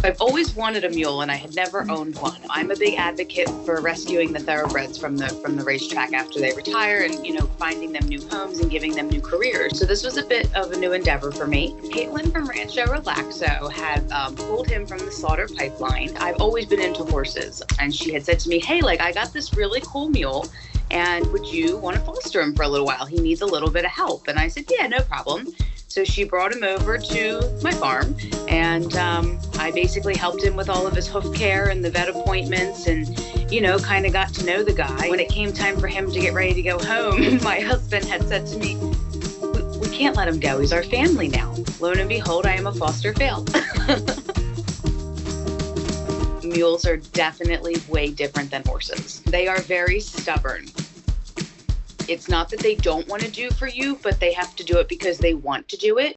I've always wanted a mule and I had never owned one. I'm a big advocate for rescuing the thoroughbreds from the racetrack after they retire and, finding them new homes and giving them new careers. So this was a bit of a new endeavor for me. Caitlin from Rancho Relaxo had pulled him from the slaughter pipeline. I've always been into horses, and she had said to me, hey, I got this really cool mule, and would you want to foster him for a little while? He needs a little bit of help. And I said, yeah, no problem. So she brought him over to my farm, and I basically helped him with all of his hoof care and the vet appointments and, kind of got to know the guy. When it came time for him to get ready to go home, my husband had said to me, we can't let him go. He's our family now. Lo and behold, I am a foster fail. Mules are definitely way different than horses. They are very stubborn. It's not that they don't want to do for you, but they have to do it because they want to do it.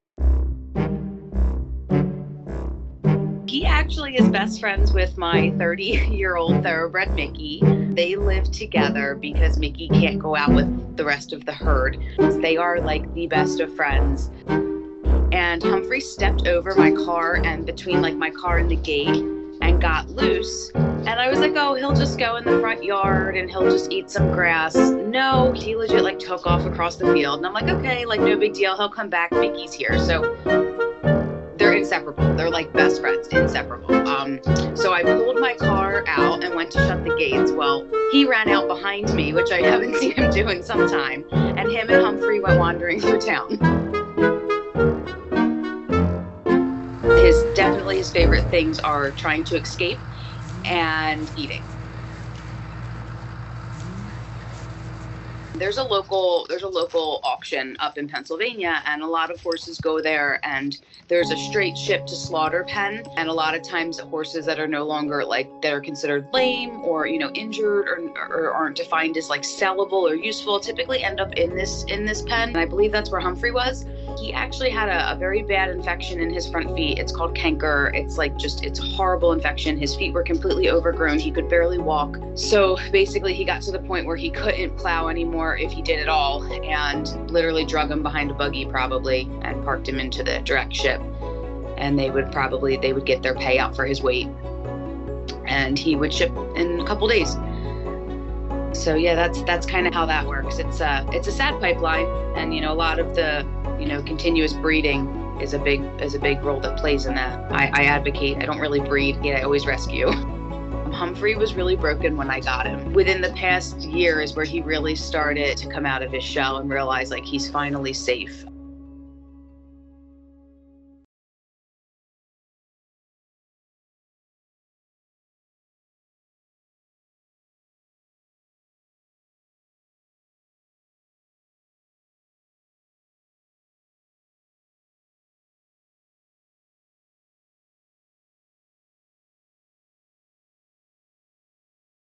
He actually is best friends with my 30-year-old thoroughbred Mickey. They live together because Mickey can't go out with the rest of the herd. They are like the best of friends. And Humphrey stepped over my car and between my car and the gate and got loose. And I was like, oh, he'll just go in the front yard and he'll just eat some grass. No, he legit took off across the field. And I'm like, okay, no big deal. He'll come back. Mickey's here. So they're inseparable. They're like best friends, inseparable. So I pulled my car out and went to shut the gates. Well, he ran out behind me, which I haven't seen him do in some time. And him and Humphrey went wandering through town. Definitely his favorite things are trying to escape and eating. There's a local auction up in Pennsylvania, and a lot of horses go there, and there's a straight ship to slaughter pen, and a lot of times horses that are no longer that are considered lame or injured or aren't defined as sellable or useful typically end up in this pen. And I believe that's where Humphrey was. He actually had a very bad infection in his front feet. It's called canker. It's it's a horrible infection. His feet were completely overgrown. He could barely walk. So basically he got to the point where he couldn't plow anymore if he did at all, and literally drug him behind a buggy probably and parked him into the direct ship. And they would get their payout for his weight, and he would ship in a couple days. So yeah, that's kind of how that works. It's a sad pipeline, and a lot of the continuous breeding is a big role that plays in that. I advocate. I don't really breed. I always rescue. Humphrey was really broken when I got him. Within the past year is where he really started to come out of his shell and realize he's finally safe.